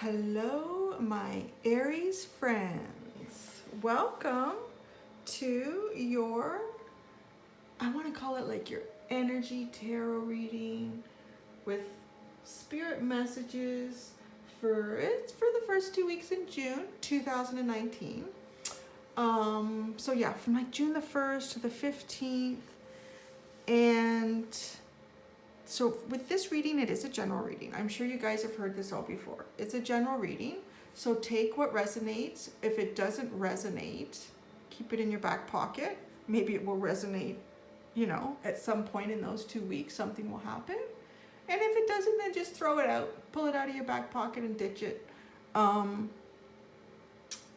Hello, my Aries friends. Welcome to your, I want to call it like your energy tarot reading with spirit messages for the first 2 weeks in June 2019. So yeah, from like June the 1st to the 15th. And so with this reading, it is a general reading. I'm sure you guys have heard this all before. It's a general reading, so take what resonates. If it doesn't resonate, keep it in your back pocket. Maybe it will resonate, at some point in those 2 weeks, something will happen. And if it doesn't, then just throw it out, pull it out of your back pocket and ditch it. And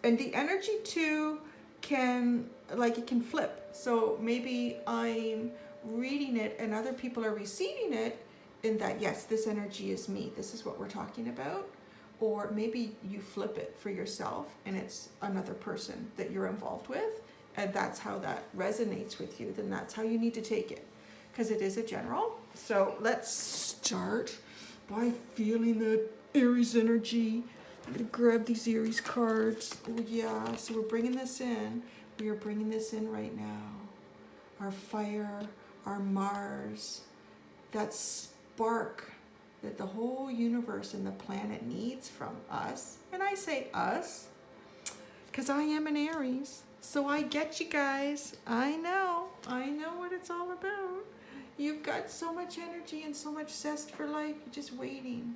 the energy too it can flip. So maybe I'm reading it and other people are receiving it in that, yes, this energy is me, this is what we're talking about. Or maybe you flip it for yourself and it's another person that you're involved with, and that's how that resonates with you. Then that's how you need to take it, because it is a general. So let's start by feeling the Aries energy. I'm gonna grab these Aries cards. Oh yeah, so we're bringing this in. We are bringing this in right now. Our fire, our Mars, that spark that the whole universe and the planet needs from us. And I say us because I am an Aries, so I get you guys. I know what it's all about. You've got so much energy and so much zest for life. You're just waiting,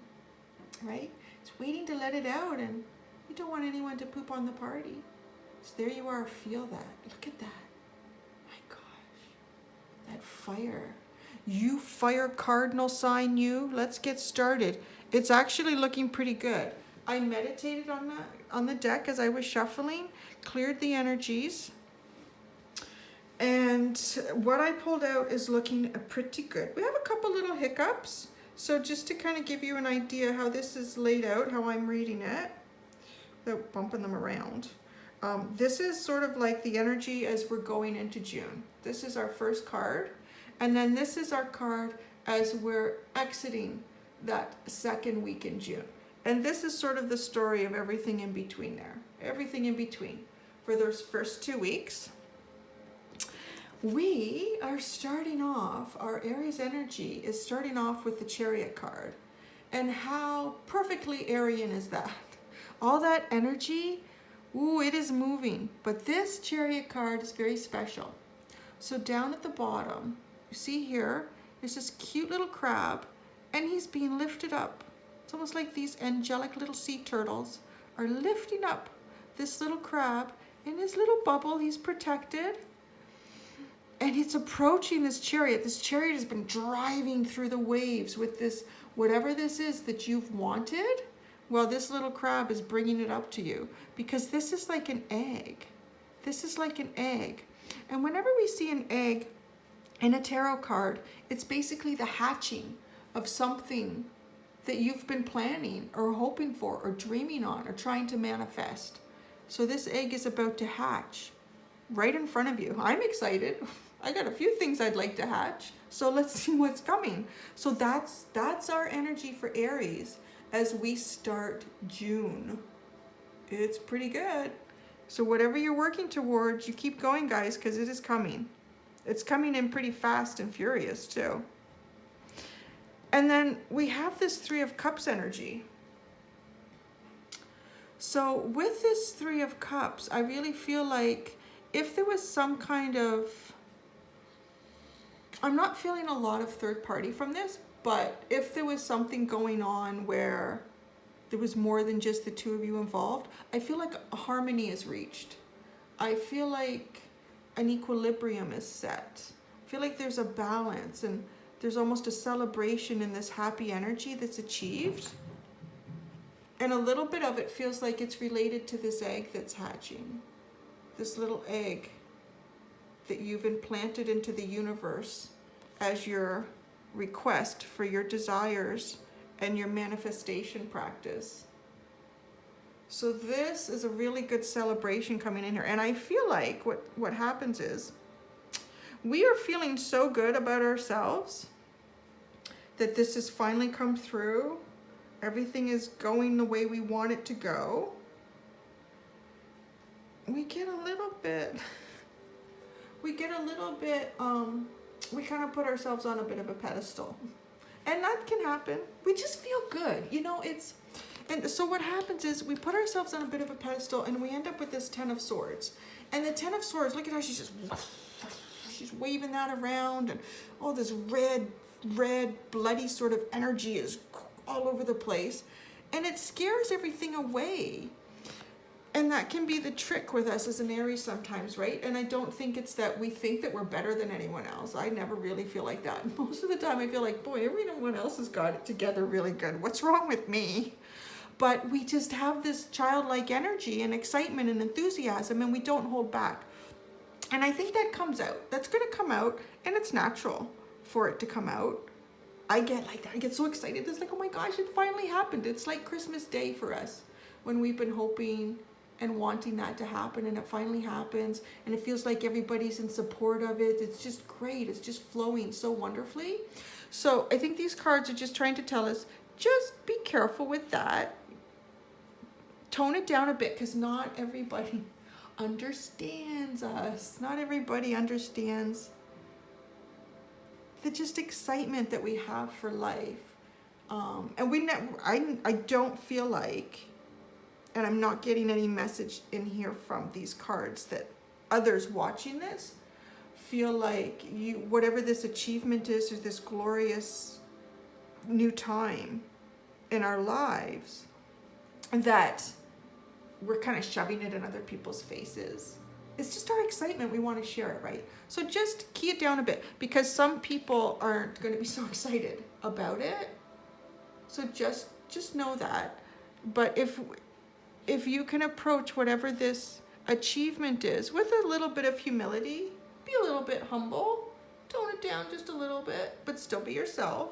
right? It's waiting to let it out, and you don't want anyone to poop on the party. So there you are, feel that. Look at that. That fire. You fire cardinal sign, you. Let's get started. It's actually looking pretty good. I meditated on the deck as I was shuffling, cleared the energies, and what I pulled out is looking pretty good. We have a couple little hiccups, so just to kind of give you an idea how this is laid out, how I'm reading it, without bumping them around. This is sort of like the energy as we're going into June. This is our first card. And then this is our card as we're exiting that second week in June. And this is sort of the story of everything in between there. Everything in between. For those first 2 weeks, we are starting off, our Aries energy is starting off with the Chariot card. And how perfectly Aryan is that? All that energy, ooh, it is moving. But this Chariot card is very special. So down at the bottom, you see here, there's this cute little crab, and he's being lifted up. It's almost like these angelic little sea turtles are lifting up this little crab in his little bubble. He's protected. And it's approaching this chariot. This chariot has been driving through the waves with this, whatever this is that you've wanted. Well, this little crab is bringing it up to you, because this is like an egg. This is like an egg. And whenever we see an egg in a tarot card, it's basically the hatching of something that you've been planning or hoping for or dreaming on or trying to manifest. So this egg is about to hatch right in front of you. I'm excited. I got a few things I'd like to hatch. So let's see what's coming. So that's our energy for Aries as we start June. It's pretty good. So whatever you're working towards, you keep going, guys, because it is coming. It's coming in pretty fast and furious too. And then we have this Three of Cups energy. So with this Three of Cups, I really feel like if there was some kind of, I'm not feeling a lot of third party from this, but if there was something going on where there was more than just the two of you involved, I feel like a harmony is reached. I feel like an equilibrium is set. I feel like there's a balance, and there's almost a celebration in this happy energy that's achieved. And a little bit of it feels like it's related to this egg that's hatching. This little egg that you've implanted into the universe as your request for your desires and your manifestation practice. So this is a really good celebration coming in here. And I feel like what happens is we are feeling so good about ourselves that this has finally come through everything is going the way we want it to go, we get a little bit, we kind of put ourselves on a bit of a pedestal. And that can happen. We just feel good. You know, and so what happens is we put ourselves on a bit of a pedestal and we end up with this Ten of Swords. And the Ten of Swords, look at how she's waving that around, and all this red, bloody sort of energy is all over the place. And it scares everything away. And that can be the trick with us as an Aries sometimes, right? And I don't think it's that we think that we're better than anyone else. I never really feel like that. Most of the time I feel like, boy, everyone else has got it together really good. What's wrong with me? But we just have this childlike energy and excitement and enthusiasm, and we don't hold back. And I think that comes out. That's going to come out, and it's natural for it to come out. I get like that. I get so excited. It's like, oh my gosh, it finally happened. It's like Christmas Day for us when we've been hoping and wanting that to happen, and it finally happens, and it feels like everybody's in support of it. It's just great. It's just flowing so wonderfully. So I think these cards are just trying to tell us, just be careful with that. Tone it down a bit, because not everybody understands us. Not everybody understands the just excitement that we have for life. And I don't feel like, and I'm not getting any message in here from these cards, that others watching this feel like whatever this achievement is, or this glorious new time in our lives, that we're kind of shoving it in other people's faces. It's just our excitement. We want to share it, right? So just key it down a bit, because some people aren't going to be so excited about it. So just know that. But if you can approach whatever this achievement is with a little bit of humility, be a little bit humble, tone it down just a little bit, but still be yourself,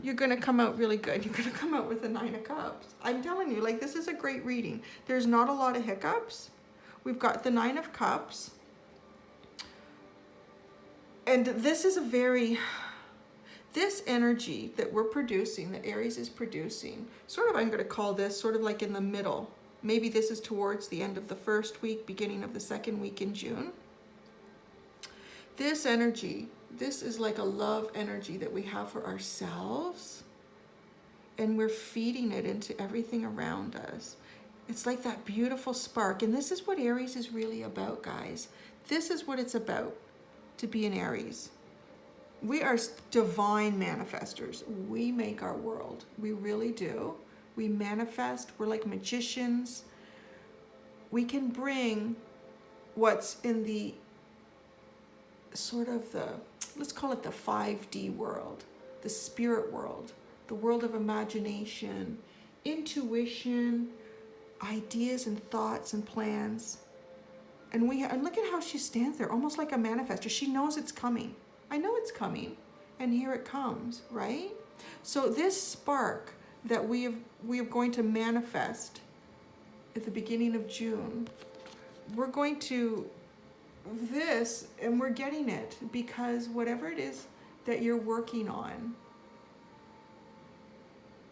you're going to come out really good. You're going to come out with the Nine of Cups. I'm telling you, like, this is a great reading. There's not a lot of hiccups. We've got the Nine of Cups. And this is this energy that we're producing, that Aries is producing, sort of, I'm going to call this sort of like in the middle. Maybe this is towards the end of the first week, beginning of the second week in June. This energy, this is like a love energy that we have for ourselves, and we're feeding it into everything around us. It's like that beautiful spark, and this is what Aries is really about, guys. This is what it's about to be an Aries. We are divine manifestors. We make our world. We really do. We manifest. We're like magicians. We can bring what's in the sort of let's call it the 5D world, the spirit world, the world of imagination, intuition, ideas and thoughts and plans. And look at how she stands there, almost like a manifestor. She knows it's coming. I know it's coming, and here it comes, right? So this spark that we are going to manifest at the beginning of June, we're going to and we're getting it because whatever it is that you're working on,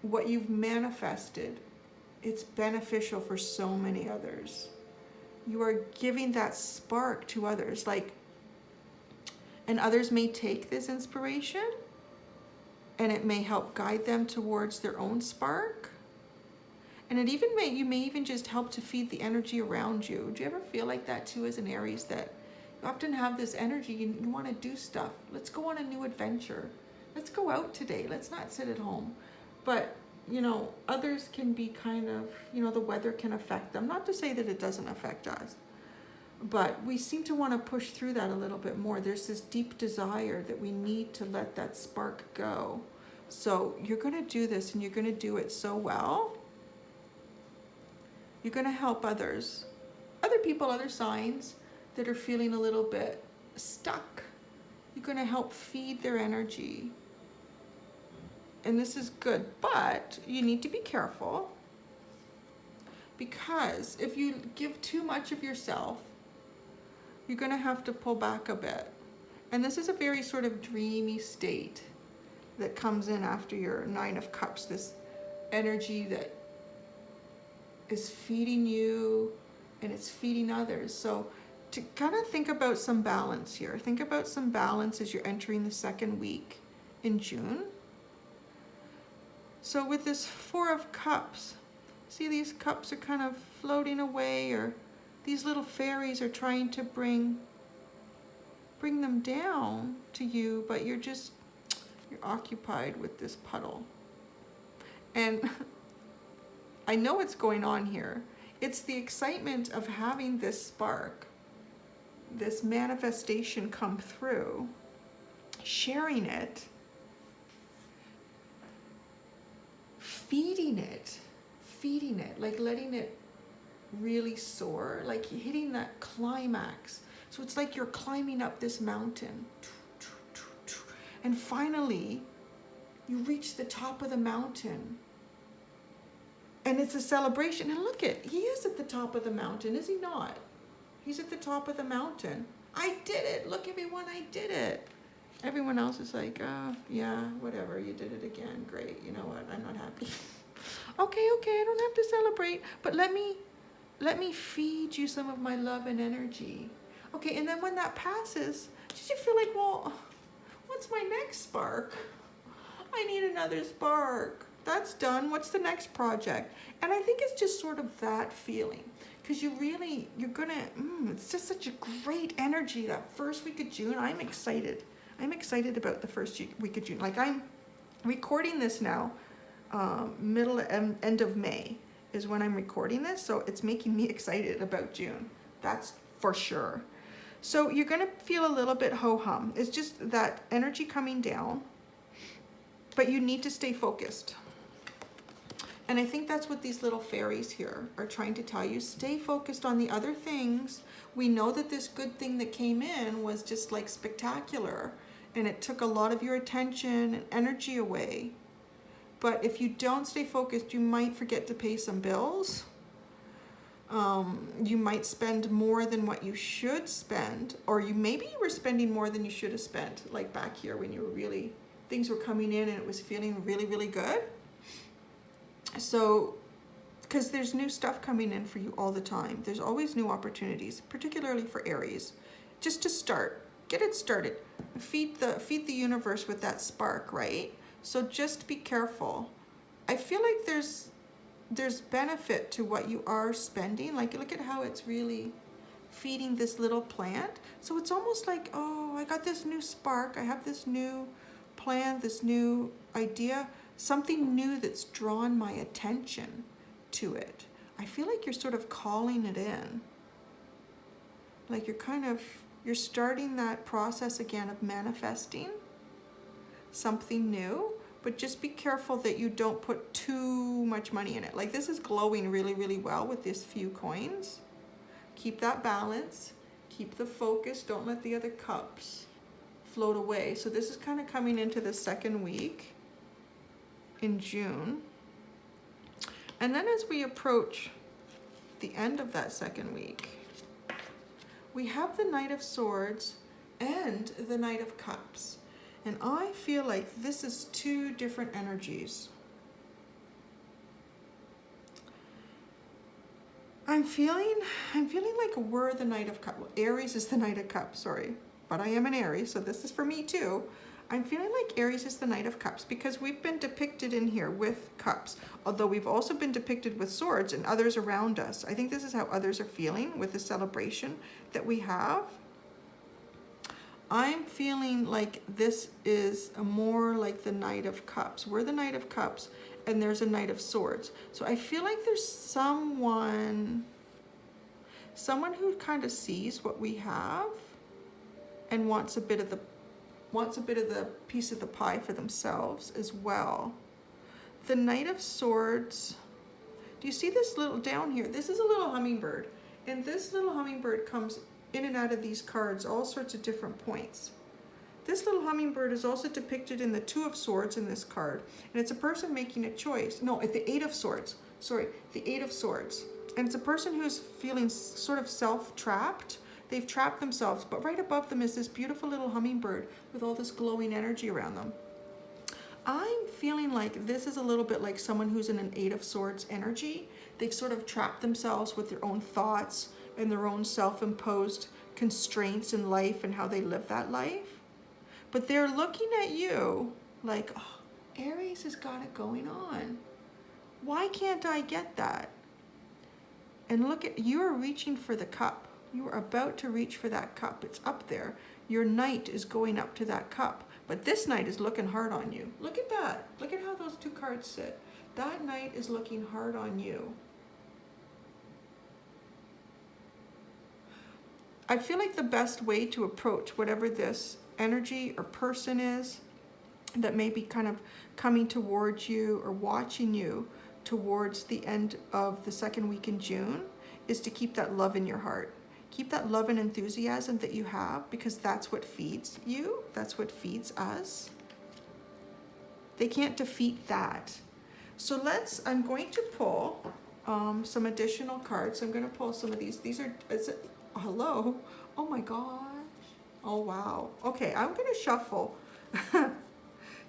what you've manifested, it's beneficial for so many others. You are giving that spark to others, and others may take this inspiration and it may help guide them towards their own spark. And you may even just help to feed the energy around you. Do you ever feel like that too as an Aries, that you often have this energy, you want to do stuff. Let's go on a new adventure. Let's go out today. Let's not sit at home. But, others can be kind of, the weather can affect them. Not to say that it doesn't affect us, but we seem to want to push through that a little bit more. There's this deep desire that we need to let that spark go. So you're going to do this, and you're going to do it so well. You're going to help others, other people, other signs that are feeling a little bit stuck. You're going to help feed their energy. And this is good, but you need to be careful, because if you give too much of yourself, you're going to have to pull back a bit. And this is a very sort of dreamy state that comes in after your Nine of Cups, this energy that is feeding you and it's feeding others. So to kind of think about some balance here. Think about some balance as you're entering the second week in June. So with this Four of Cups, see these cups are kind of floating away, or these little fairies are trying to bring them down to you, but you're occupied with this puddle. And I know what's going on here. It's the excitement of having this spark, this manifestation come through, sharing it, feeding it, like letting it really soar, like hitting that climax. So it's like you're climbing up this mountain. And finally, you reach the top of the mountain. And it's a celebration. And look he is at the top of the mountain, is he not? He's at the top of the mountain. I did it. Look, everyone, I did it. Everyone else is like, oh, yeah, whatever. You did it again. Great. You know what? I'm not happy. Okay, I don't have to celebrate. But let me feed you some of my love and energy. Okay, and then when that passes, did you feel like, well, what's my next spark? I need another spark. That's done. What's the next project? And I think it's just sort of that feeling. Because it's just such a great energy that first week of June. I'm excited. I'm excited about the first week of June. Like, I'm recording this now, middle and end of May is when I'm recording this. So it's making me excited about June. That's for sure. So you're going to feel a little bit ho-hum. It's just that energy coming down, but you need to stay focused. And I think that's what these little fairies here are trying to tell you. Stay focused on the other things. We know that this good thing that came in was just like spectacular, and it took a lot of your attention and energy away. But if you don't stay focused, you might forget to pay some bills. You might spend more than what you should spend, or maybe you were spending more than you should have spent, like back here when you were really, things were coming in and it was feeling really, really good. So, because there's new stuff coming in for you all the time. There's always new opportunities, particularly for Aries. Just to start, get it started. Feed the universe with that spark, right? So just be careful. I feel like there's benefit to what you are spending. Like, look at how it's really feeding this little plant. So it's almost like, oh, I got this new spark. I have this new plan, this new idea, something new that's drawn my attention to it. I feel like you're sort of calling it in. Like you're starting that process again of manifesting something new, but just be careful that you don't put too much money in it. Like, this is glowing really, really well with these few coins. Keep that balance, keep the focus, don't let the other cups float away. So this is kind of coming into the second week in June. And then as we approach the end of that second week, we have the Knight of Swords and the Knight of Cups. And I feel like this is two different energies. I'm feeling like we're the Knight of Cups. Well, Aries is the Knight of Cups, sorry. But I am an Aries, so this is for me too. I'm feeling like Aries is the Knight of Cups because we've been depicted in here with cups, although we've also been depicted with swords and others around us. I think this is how others are feeling with the celebration that we have. I'm feeling like this is more like the Knight of Cups. We're the Knight of Cups and there's a Knight of Swords. So I feel like there's someone who kind of sees what we have and wants a bit of the piece of the pie for themselves as well. The Knight of Swords, do you see this little down here? This is a little hummingbird, and this little hummingbird comes in and out of these cards all sorts of different points. This little hummingbird is also depicted in the Two of Swords in this card, and it's a person making a choice. No, at the Eight of Swords. Sorry, the Eight of Swords. And it's a person who's feeling sort of self-trapped. They've trapped themselves, but right above them is this beautiful little hummingbird with all this glowing energy around them. I'm feeling like this is a little bit like someone who's in an Eight of Swords energy. They've sort of trapped themselves with their own thoughts and their own self-imposed constraints in life and how they live that life. But they're looking at you like, oh, Aries has got it going on. Why can't I get that? And look at, you are reaching for the cup. You are about to reach for that cup. It's up there. Your knight is going up to that cup. But this knight is looking hard on you. Look at that. Look at how those two cards sit. That knight is looking hard on you. I feel like the best way to approach whatever this energy or person is that may be kind of coming towards you or watching you towards the end of the second week in June is to keep that love in your heart. Keep that love and enthusiasm that you have, because that's what feeds you. That's what feeds us. They can't defeat that. So I'm going to pull some additional cards. I'm going to pull some of these. These are, hello. Oh my gosh. Oh wow. Okay, I'm going to shuffle.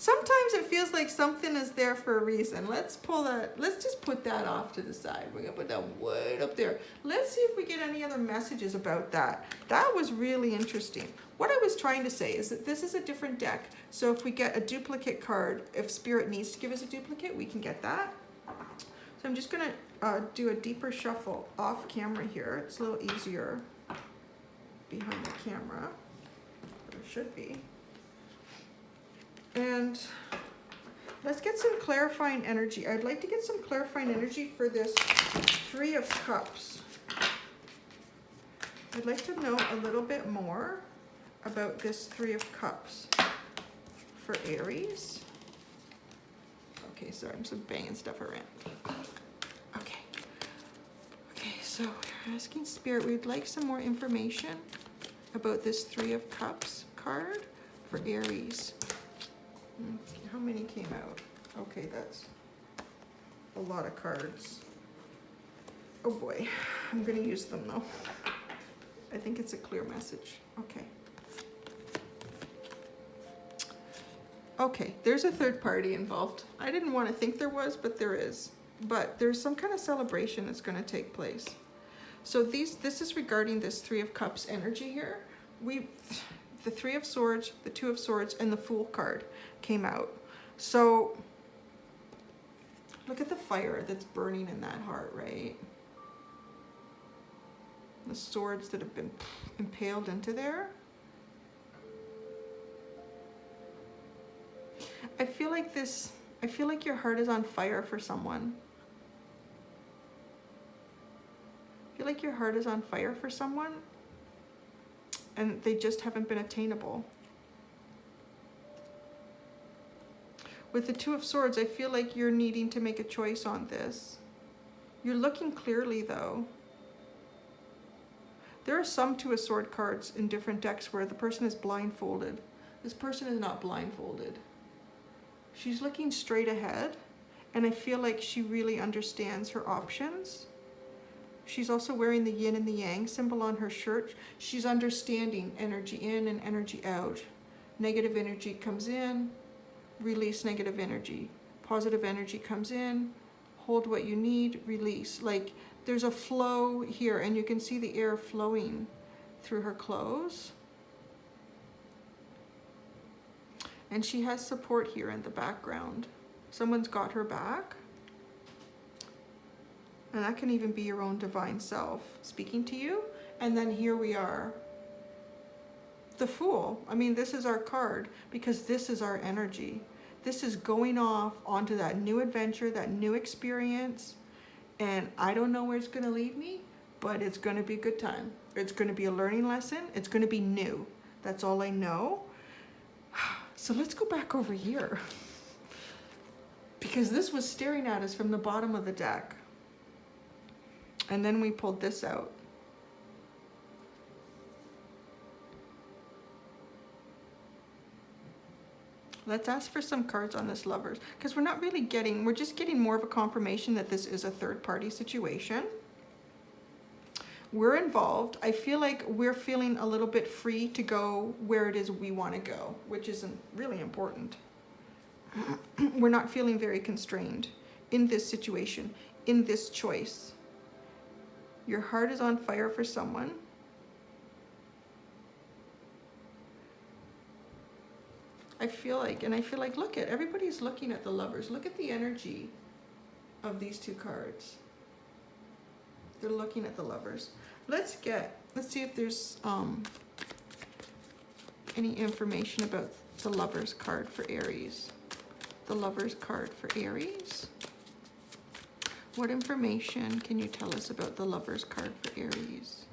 Sometimes it feels like something is there for a reason. Let's pull that. Let's just put that off to the side. We're going to put that way up there. Let's see if we get any other messages about that. That was really interesting. What I was trying to say is that this is a different deck. So if we get a duplicate card, if Spirit needs to give us a duplicate, we can get that. So I'm just going to do a deeper shuffle off camera here. It's a little easier behind the camera. Or it should be. And let's get some clarifying energy. I'd like to get some clarifying energy for this Three of Cups. I'd like to know a little bit more about this Three of Cups for Aries. Okay, sorry, I'm just banging stuff around. Okay. Okay, so we're asking Spirit, we'd like some more information about this Three of Cups card for Aries. How many came out? Okay, that's a lot of cards. Oh boy, I'm gonna use them though. I think it's a clear message. Okay. Okay, there's a third party involved. I didn't want to think there was, but there is. But there's some kind of celebration that's gonna take place. So this is regarding this Three of Cups energy here. The Three of Swords, the Two of Swords, and the Fool card came out. So look at the fire that's burning in that heart, right? The swords that have been impaled into there. I feel like your heart is on fire for someone. I feel like your heart is on fire for someone, and they just haven't been attainable. With the Two of Swords, I feel like you're needing to make a choice on this. You're looking clearly though. There are some Two of Swords cards in different decks where the person is blindfolded. This person is not blindfolded. She's looking straight ahead, and I feel like she really understands her options. She's also wearing the yin and the yang symbol on her shirt. She's understanding energy in and energy out. Negative energy comes in, release negative energy. Positive energy comes in, hold what you need, release. Like there's a flow here, and you can see the air flowing through her clothes. And she has support here in the background. Someone's got her back. And that can even be your own divine self speaking to you. And then here we are. The Fool. I mean, this is our card because this is our energy. This is going off onto that new adventure, that new experience. And I don't know where it's going to lead me, but it's going to be a good time. It's going to be a learning lesson. It's going to be new. That's all I know. So let's go back over here. Because this was staring at us from the bottom of the deck. And then we pulled this out. Let's ask for some cards on this Lovers, because we're not really getting, we're just getting more of a confirmation that this is a third party situation. We're involved. I feel like we're feeling a little bit free to go where it is we want to go, which isn't really important. We're not feeling very constrained in this situation, in this choice. Your heart is on fire for someone. I feel like, look at, everybody's looking at the Lovers. Look at the energy of these two cards. They're looking at the Lovers. Let's see if there's any information about the Lovers card for Aries. The Lovers card for Aries. What information can you tell us about the Lovers card for Aries?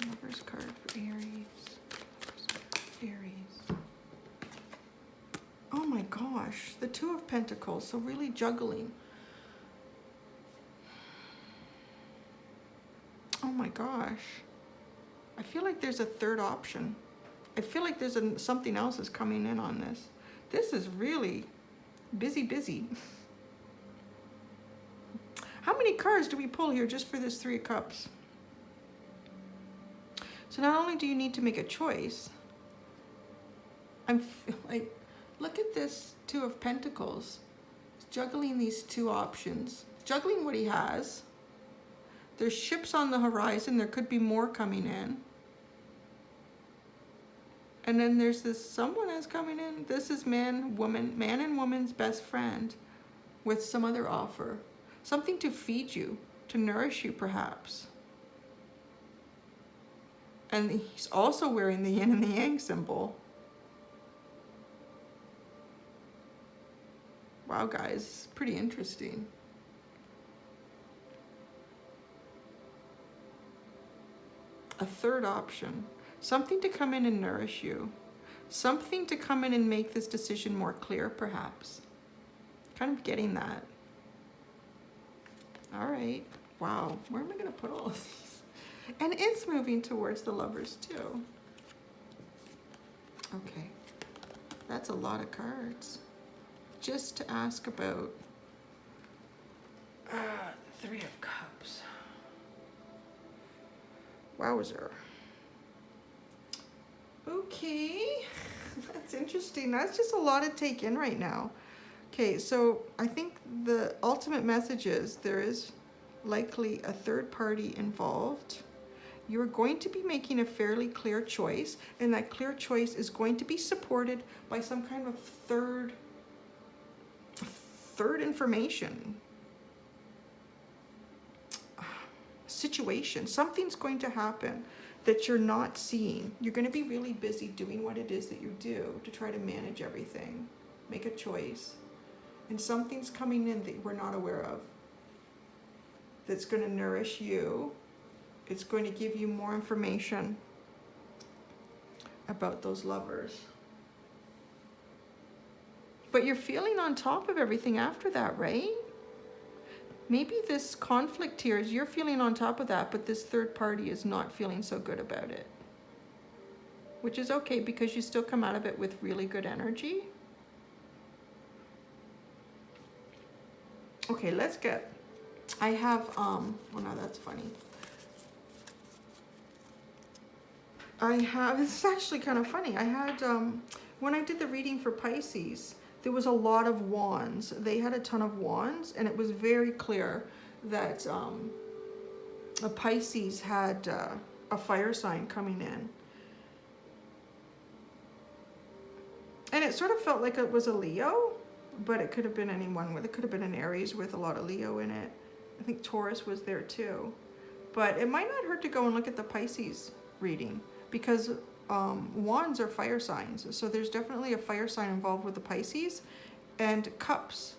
Lovers card for Aries. Lovers card for Aries. Oh my gosh, the Two of Pentacles, so really juggling. Oh my gosh. I feel like there's a third option. I feel like there's something else is coming in on this. This is really busy. How many cards do we pull here just for this Three of Cups? So not only do you need to make a choice, I'm like, look at this Two of Pentacles. He's juggling these two options. Juggling what he has. There's ships on the horizon. There could be more coming in. And then there's this someone else coming in. This is man and woman's best friend with some other offer. Something to feed you, to nourish you perhaps. And he's also wearing the yin and the yang symbol. Wow, guys, it's pretty interesting. A third option. Something to come in and nourish you. Something to come in and make this decision more clear, perhaps. Kind of getting that. All right. Wow. Where am I going to put all of these? And it's moving towards the Lovers, too. Okay. That's a lot of cards. Just to ask about the Three of Cups. Wowzer. Okay, that's interesting. That's just a lot to take in right now. Okay, so I think the ultimate message is there is likely a third party involved. You're going to be making a fairly clear choice, and that clear choice is going to be supported by some kind of third information. Situation. Something's going to happen that you're not seeing. You're going to be really busy doing what it is that you do to try to manage everything, make a choice. And something's coming in that we're not aware of that's going to nourish you. It's going to give you more information about those Lovers. But you're feeling on top of everything after that, right? Maybe this conflict here is you're feeling on top of that, but this third party is not feeling so good about it. Which is okay because you still come out of it with really good energy. Okay, let's get, I have, oh no, that's funny. This is actually kind of funny. I had, when I did the reading for Pisces, there was a lot of wands. They had a ton of wands, and it was very clear that a Pisces had a fire sign coming in. And it sort of felt like it was a Leo, but it could have been anyone with, it could have been an Aries with a lot of Leo in it. I think Taurus was there too. But it might not hurt to go and look at the Pisces reading, because wands are fire signs, so there's definitely a fire sign involved with the Pisces. And cups,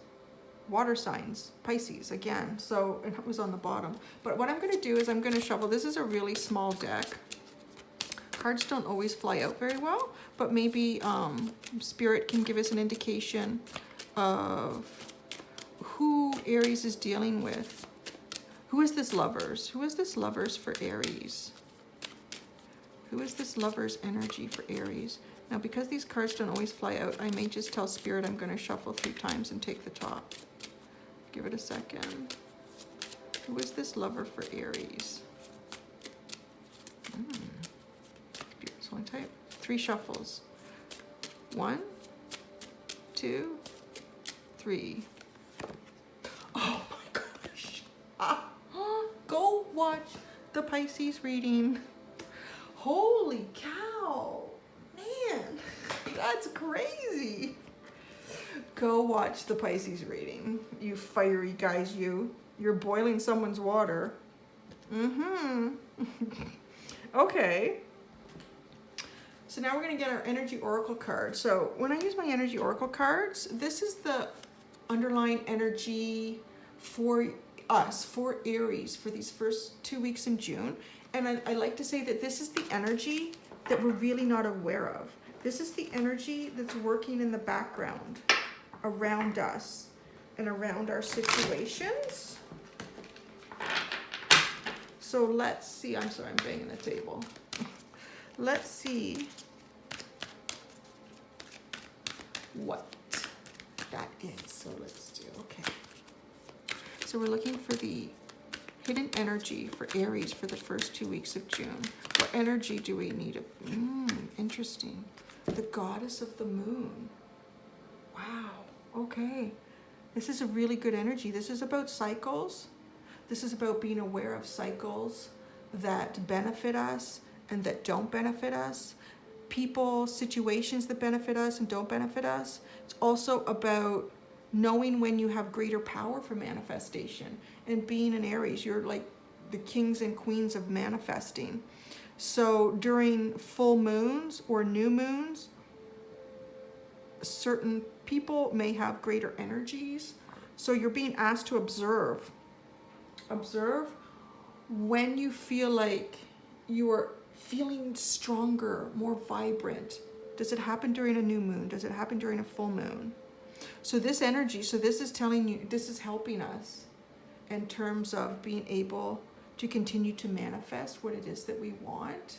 water signs, Pisces again, so it was on the bottom. But what I'm going to do is I'm going to shuffle. This is a really small deck. Cards don't always fly out very well, but maybe Spirit can give us an indication of who Aries is dealing with. Who is this Lovers? Who is this Lovers for Aries? Who is this Lover's energy for Aries? Now, because these cards don't always fly out, I may just tell Spirit I'm going to shuffle 3 times and take the top. Give it a second. Who is this Lover for Aries? one type. 3 shuffles. 1, 2, 3. Oh my gosh. Go watch the Pisces reading. Holy cow. Man, that's crazy. Go watch the Pisces reading. You fiery guys, you. You're boiling someone's water. Okay. So now we're going to get our energy oracle card. So when I use my energy oracle cards, this is the underlying energy for us, for Aries, for these first 2 weeks in June. And I like to say that this is the energy that we're really not aware of. This is the energy that's working in the background around us and around our situations. So let's see. I'm sorry, I'm banging the table. Let's see what that is. So let's do, okay. So we're looking for the hidden energy for Aries for the first 2 weeks of June. What energy do we need? Interesting. The goddess of the moon. Wow. Okay. This is a really good energy. This is about cycles. This is about being aware of cycles that benefit us and that don't benefit us. People, situations that benefit us and don't benefit us. It's also about knowing when you have greater power for manifestation. And being an Aries, you're like the kings and queens of manifesting. So during full moons or new moons, certain people may have greater energies. So you're being asked to observe. Observe when you feel like you are feeling stronger, more vibrant. Does it happen during a new moon? Does it happen during a full moon? So this energy, so this is telling you, this is helping us in terms of being able to continue to manifest what it is that we want,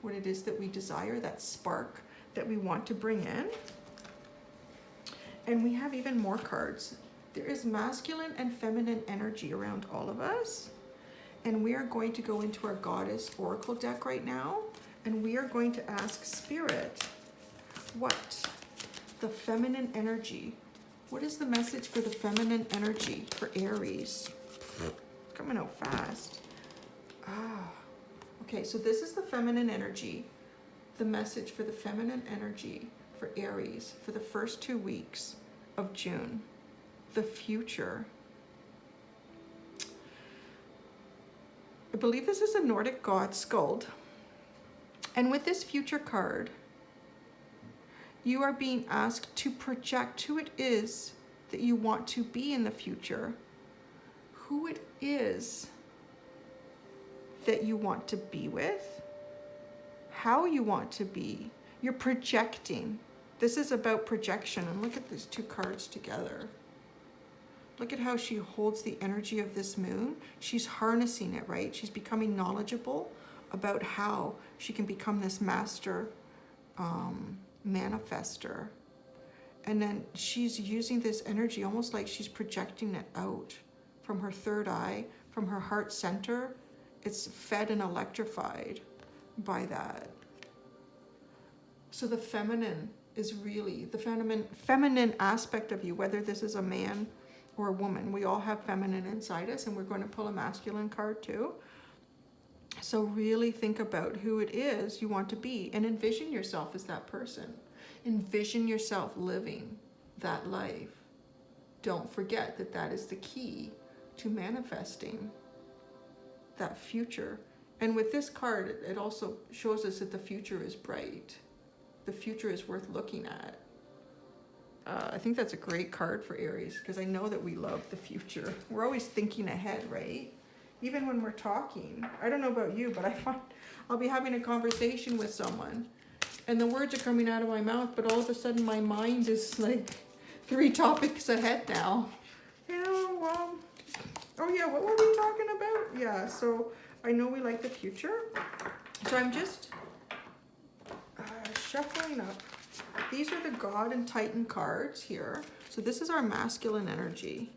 what it is that we desire, that spark that we want to bring in. And we have even more cards. There is masculine and feminine energy around all of us. And we are going to go into our Goddess Oracle deck right now. And we are going to ask Spirit, what? The feminine energy. What is the message for the feminine energy for Aries? Coming out fast. Okay, so this is the feminine energy. The message for the feminine energy for Aries for the first 2 weeks of June. The future. I believe this is a Nordic god Skuld. And with this future card, you are being asked to project who it is that you want to be in the future, who it is that you want to be with, how you want to be. You're projecting. This is about projection. And look at these 2 cards together. Look at how she holds the energy of this moon. She's harnessing it, right? She's becoming knowledgeable about how she can become this master manifester. And then she's using this energy almost like she's projecting it out from her third eye, from her heart center. It's fed and electrified by that. So the feminine is really the feminine aspect of you, whether this is a man or a woman. We all have feminine inside us, and we're going to pull a masculine card too. So really think about who it is you want to be and envision yourself as that person. Envision yourself living that life. Don't forget that that is the key to manifesting that future. And with this card, it also shows us that the future is bright. The future is worth looking at. I think that's a great card for Aries because I know that we love the future. We're always thinking ahead, right? Even when we're talking. I don't know about you, but I find I'll be having a conversation with someone and the words are coming out of my mouth, but all of a sudden my mind is like 3 topics ahead now. You know, oh yeah, what were we talking about? Yeah, so I know we like the future. So I'm just shuffling up. These are the God and Titan cards here. So this is our masculine energy.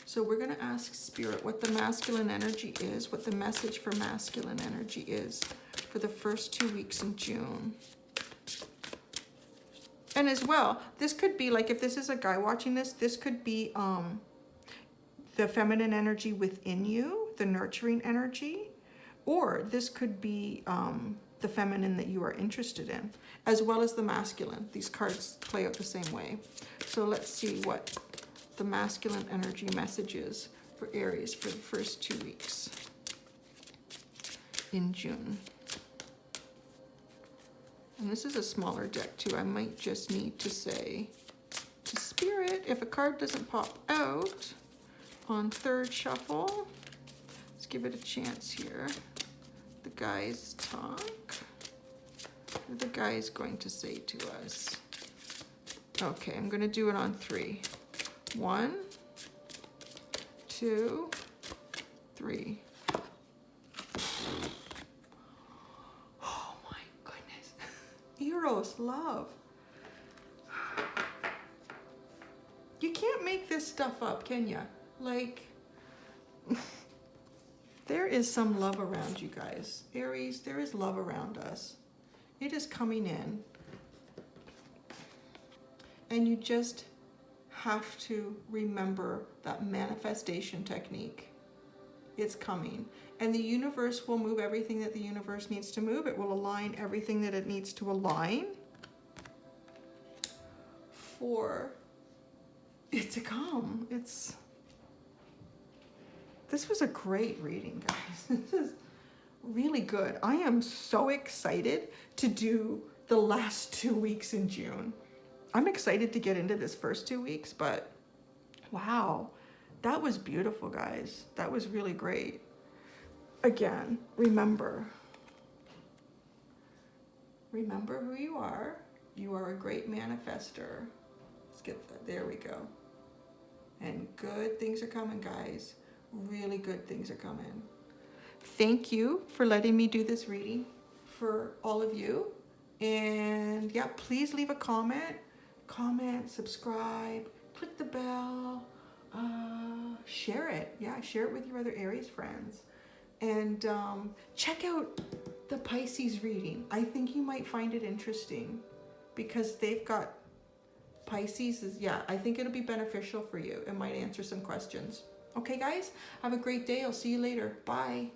So we're going to ask Spirit what the masculine energy is, what the message for masculine energy is for the first 2 weeks in June. And as well, this could be like, if this is a guy watching this, this could be the feminine energy within you, the nurturing energy, or this could be the feminine that you are interested in, as well as the masculine. These cards play out the same way. So let's see what the masculine energy message is for Aries for the first 2 weeks in June. And this is a smaller deck too. I might just need to say to Spirit, if a card doesn't pop out on third shuffle, let's give it a chance here. The guys talk. What are the guys going to say to us? Okay, I'm going to do it on 3. 1, 2, 3. Oh my goodness. Eros, love. You can't make this stuff up, can ya? Like, there is some love around you guys. Aries, there is love around us. It is coming in. And you just have to remember that manifestation technique. It's coming. And the universe will move everything that the universe needs to move. It will align everything that it needs to align for it to come. This was a great reading, guys. This is really good. I am so excited to do the last 2 weeks in June. I'm excited to get into this first 2 weeks, but wow, that was beautiful, guys. That was really great. Again, remember who you are. You are a great manifester. Let's get that. There we go. And good things are coming, guys. Really good things are coming. Thank you for letting me do this reading for all of you. And yeah, please leave a comment, subscribe, click the bell, share it. Yeah, share it with your other Aries friends. And check out the Pisces reading. I think you might find it interesting because they've got Pisces. Yeah, I think it'll be beneficial for you. It might answer some questions. Okay, guys, have a great day. I'll see you later. Bye.